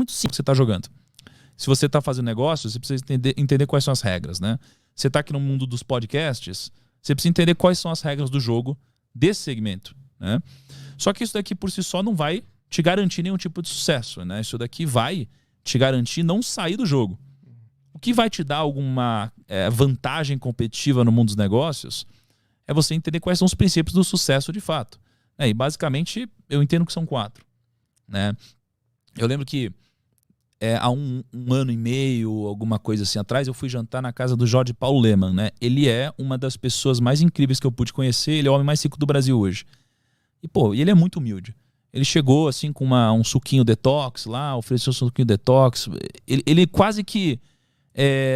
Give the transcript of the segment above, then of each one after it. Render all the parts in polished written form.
muito simples que você está jogando. Se você está fazendo negócio, você precisa entender quais são as regras, né? Você está aqui no mundo dos podcasts, você precisa entender quais são as regras do jogo desse segmento, né? Só que isso daqui por si só não vai te garantir nenhum tipo de sucesso, né? Isso daqui vai te garantir não sair do jogo. O que vai te dar alguma vantagem competitiva no mundo dos negócios é você entender quais são os princípios do sucesso de fato. E basicamente eu entendo que são 4, né? Eu lembro que há um ano e meio, alguma coisa assim atrás, eu fui jantar na casa do Jorge Paulo Lemann, né? Ele é uma das pessoas mais incríveis que eu pude conhecer, ele é o homem mais rico do Brasil hoje. E, pô, ele é muito humilde. Ele chegou, assim, com um suquinho detox lá, ofereceu um suquinho detox. Ele quase que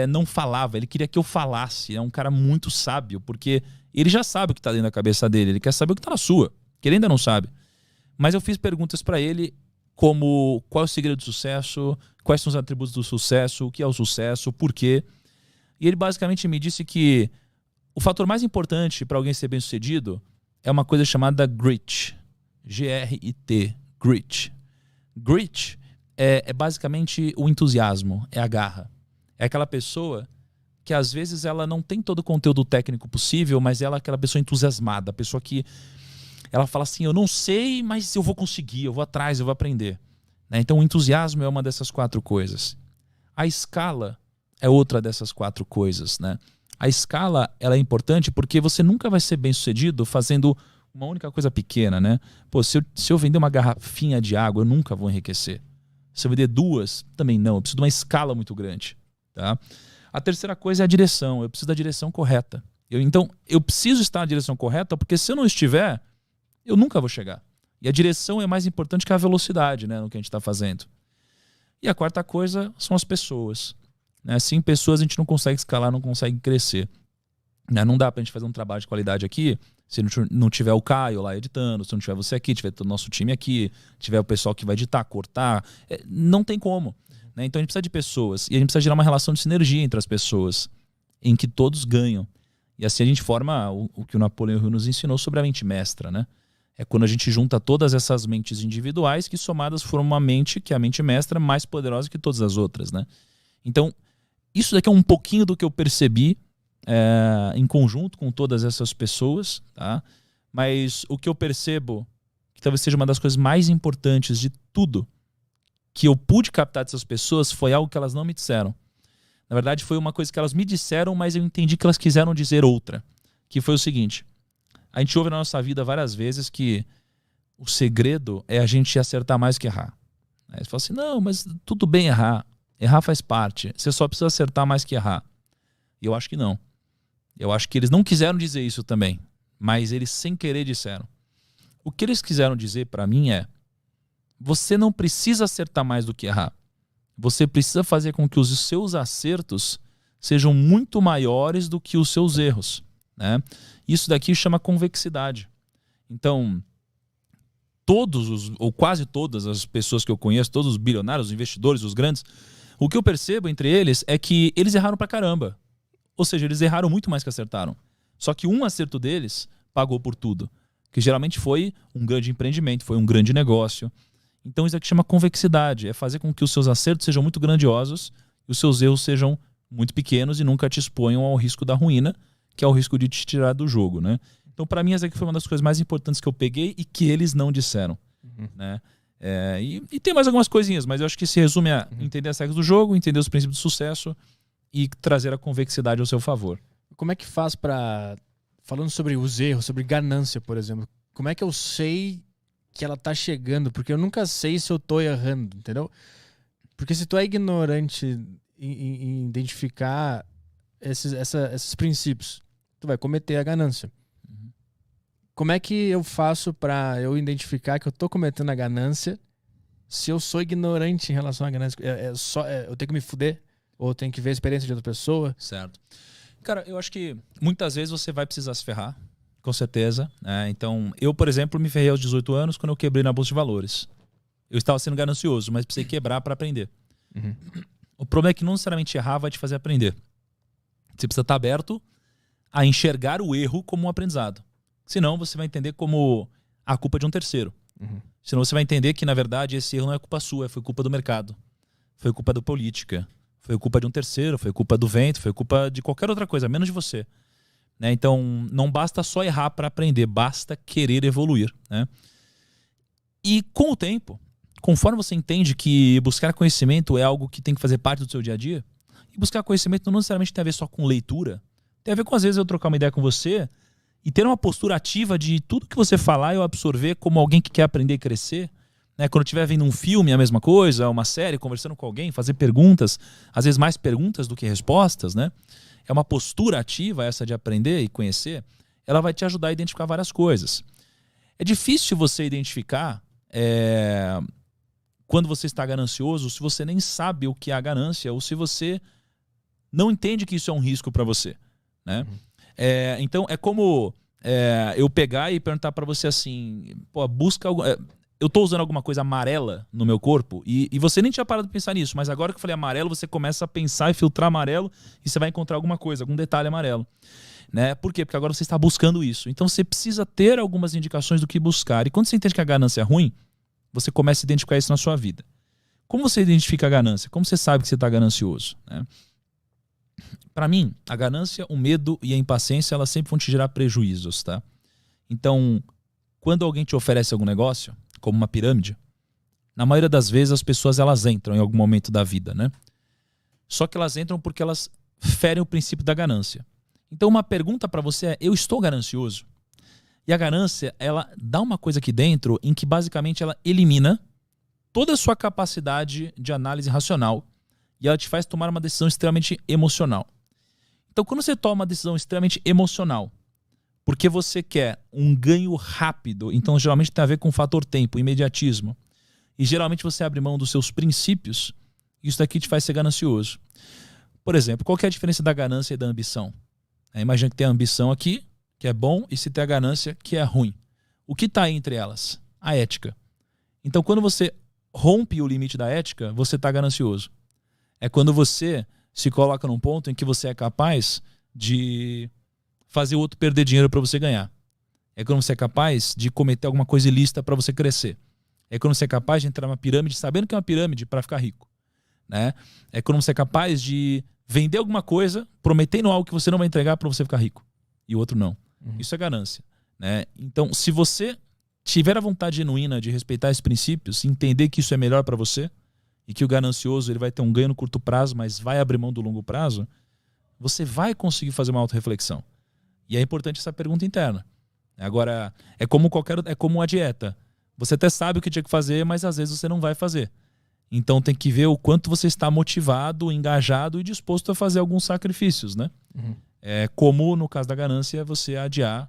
não falava, ele queria que eu falasse. É um cara muito sábio, porque ele já sabe o que tá dentro da cabeça dele, ele quer saber o que tá na sua, que ele ainda não sabe. Mas eu fiz perguntas para ele, como qual é o segredo do sucesso, quais são os atributos do sucesso, o que é o sucesso, por quê. E ele basicamente me disse que o fator mais importante para alguém ser bem-sucedido é uma coisa chamada grit. G-R-I-T. Grit. Grit é basicamente o entusiasmo, é a garra. É aquela pessoa que às vezes ela não tem todo o conteúdo técnico possível, mas ela é aquela pessoa entusiasmada, a pessoa que ela fala assim, eu não sei, mas eu vou conseguir, eu vou atrás, eu vou aprender. Né? Então o entusiasmo é uma dessas 4 coisas. A escala é outra dessas 4 coisas. Né? A escala ela é importante porque você nunca vai ser bem sucedido fazendo uma única coisa pequena. Né? Pô, se eu vender uma garrafinha de água, eu nunca vou enriquecer. Se eu vender 2, também não. Eu preciso de uma escala muito grande. Tá? A terceira coisa é a direção. Eu preciso da direção correta. Então eu preciso estar na direção correta porque se eu não estiver, eu nunca vou chegar. E a direção é mais importante que a velocidade, né, no que a gente está fazendo. E a quarta coisa são as pessoas. Né? Sem pessoas a gente não consegue escalar, não consegue crescer. Né? Não dá para a gente fazer um trabalho de qualidade aqui se não tiver o Caio lá editando, se não tiver você aqui, tiver todo o nosso time aqui, tiver o pessoal que vai editar, cortar. Não tem como. Né? Então a gente precisa de pessoas. E a gente precisa gerar uma relação de sinergia entre as pessoas, em que todos ganham. E assim a gente forma o que o Napoleão Hill nos ensinou sobre a mente mestra, né? É quando a gente junta todas essas mentes individuais que somadas formam uma mente, que é a mente mestra, mais poderosa que todas as outras, né? Então, isso daqui é um pouquinho do que eu percebi em conjunto com todas essas pessoas, tá? Mas o que eu percebo, que talvez seja uma das coisas mais importantes de tudo que eu pude captar dessas pessoas, foi algo que elas não me disseram. Na verdade, foi uma coisa que elas me disseram, mas eu entendi que elas quiseram dizer outra. Que foi o seguinte: a gente ouve na nossa vida várias vezes que o segredo é a gente acertar mais que errar. Aí você fala assim, não, mas tudo bem errar. Errar faz parte. Você só precisa acertar mais que errar. E eu acho que não. Eu acho que eles não quiseram dizer isso também. Mas eles sem querer disseram. O que eles quiseram dizer para mim é: você não precisa acertar mais do que errar. Você precisa fazer com que os seus acertos sejam muito maiores do que os seus erros. Né? Isso daqui chama convexidade. Então, ou quase todas as pessoas que eu conheço, todos os bilionários, os investidores, os grandes, o que eu percebo entre eles é que eles erraram pra caramba. Ou seja, eles erraram muito mais que acertaram. Só que um acerto deles pagou por tudo. Que geralmente foi um grande empreendimento, foi um grande negócio. Então isso aqui chama convexidade. É fazer com que os seus acertos sejam muito grandiosos e os seus erros sejam muito pequenos e nunca te exponham ao risco da ruína, que é o risco de te tirar do jogo, né? Então, para mim, essa aqui foi uma das coisas mais importantes que eu peguei e que eles não disseram. Né? E tem mais algumas coisinhas, mas eu acho que se resume a entender as regras do jogo, entender os princípios do sucesso e trazer a convexidade ao seu favor. Como é que faz para... Falando sobre os erros, sobre ganância, por exemplo, como é que eu sei que ela tá chegando? Porque eu nunca sei se eu tô errando, entendeu? Porque se tu é ignorante em identificar esses princípios, tu vai cometer a ganância. Como é que eu faço para eu identificar que eu tô cometendo a ganância se eu sou ignorante em relação à ganância? Eu tenho que me fuder? Ou eu tenho que ver a experiência de outra pessoa? Certo. Cara, eu acho que muitas vezes você vai precisar se ferrar, com certeza. Né? Então, eu, por exemplo, me ferrei aos 18 anos quando eu quebrei na Bolsa de Valores. Eu estava sendo ganancioso, mas precisei quebrar para aprender. O problema é que não necessariamente errar vai te fazer aprender. Você precisa estar aberto a enxergar o erro como um aprendizado. Senão você vai entender como a culpa de um terceiro. Senão você vai entender que, na verdade, esse erro não é culpa sua, foi culpa do mercado. foi culpa da política, foi culpa de um terceiro, foi culpa do vento, foi culpa de qualquer outra coisa, menos de você. Né? Então, não basta só errar para aprender, basta querer evoluir. Né? E com o tempo, conforme você entende que buscar conhecimento é algo que tem que fazer parte do seu dia a dia, e buscar conhecimento não necessariamente tem a ver só com leitura, tem a ver com, às vezes, eu trocar uma ideia com você e ter uma postura ativa de tudo que você falar eu absorver como alguém que quer aprender e crescer. Né? Quando eu estiver vendo um filme, a mesma coisa, uma série, conversando com alguém, fazer perguntas, às vezes mais perguntas do que respostas, né? É uma postura ativa essa de aprender e conhecer, ela vai te ajudar a identificar várias coisas. É difícil você identificar quando você está ganancioso se você nem sabe o que é a ganância ou se você não entende que isso é um risco para você. Né? Então é como eu pegar e perguntar para você assim, pô, busca eu tô usando alguma coisa amarela no meu corpo e você nem tinha parado de pensar nisso, mas agora que eu falei amarelo, você começa a pensar e filtrar amarelo e você vai encontrar alguma coisa, algum detalhe amarelo. Né? Por quê? Porque agora você está buscando isso. Então você precisa ter algumas indicações do que buscar. E quando você entende que a ganância é ruim, você começa a identificar isso na sua vida. Como você identifica a ganância? Como você sabe que você está ganancioso? Né? Para mim, a ganância, o medo e a impaciência, elas sempre vão te gerar prejuízos. Tá? Então, quando alguém te oferece algum negócio, como uma pirâmide, na maioria das vezes as pessoas elas entram em algum momento da vida, né? Só que elas entram porque elas ferem o princípio da ganância. Então uma pergunta para você é, eu estou ganancioso? E a ganância, ela dá uma coisa aqui dentro em que basicamente ela elimina toda a sua capacidade de análise racional e ela te faz tomar uma decisão extremamente emocional. Então quando você toma uma decisão extremamente emocional, porque você quer um ganho rápido, então geralmente tem a ver com o fator tempo, imediatismo. E geralmente você abre mão dos seus princípios, isso daqui te faz ser ganancioso. Por exemplo, qual que é a diferença da ganância e da ambição? Imagina que tem a ambição aqui, que é bom, e se tem a ganância, que é ruim. O que está entre elas? A ética. Então quando você rompe o limite da ética, você está ganancioso. É quando você se coloca num ponto em que você é capaz de fazer o outro perder dinheiro para você ganhar. É quando você é capaz de cometer alguma coisa ilícita para você crescer. É quando você é capaz de entrar numa pirâmide sabendo que é uma pirâmide para ficar rico. Né? É quando você é capaz de vender alguma coisa prometendo algo que você não vai entregar para você ficar rico. E o outro não. Isso é ganância. Né? Então, se você tiver a vontade genuína de respeitar esses princípios, entender que isso é melhor para você e que o ganancioso ele vai ter um ganho no curto prazo, mas vai abrir mão do longo prazo, você vai conseguir fazer uma autorreflexão. E é importante essa pergunta interna. Agora, é como a dieta. Você até sabe o que tinha que fazer, mas às vezes você não vai fazer. Então tem que ver o quanto você está motivado, engajado e disposto a fazer alguns sacrifícios. Né? Como no caso da ganância, você adiar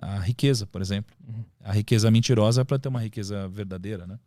a riqueza, por exemplo. A riqueza mentirosa para ter uma riqueza verdadeira. Né?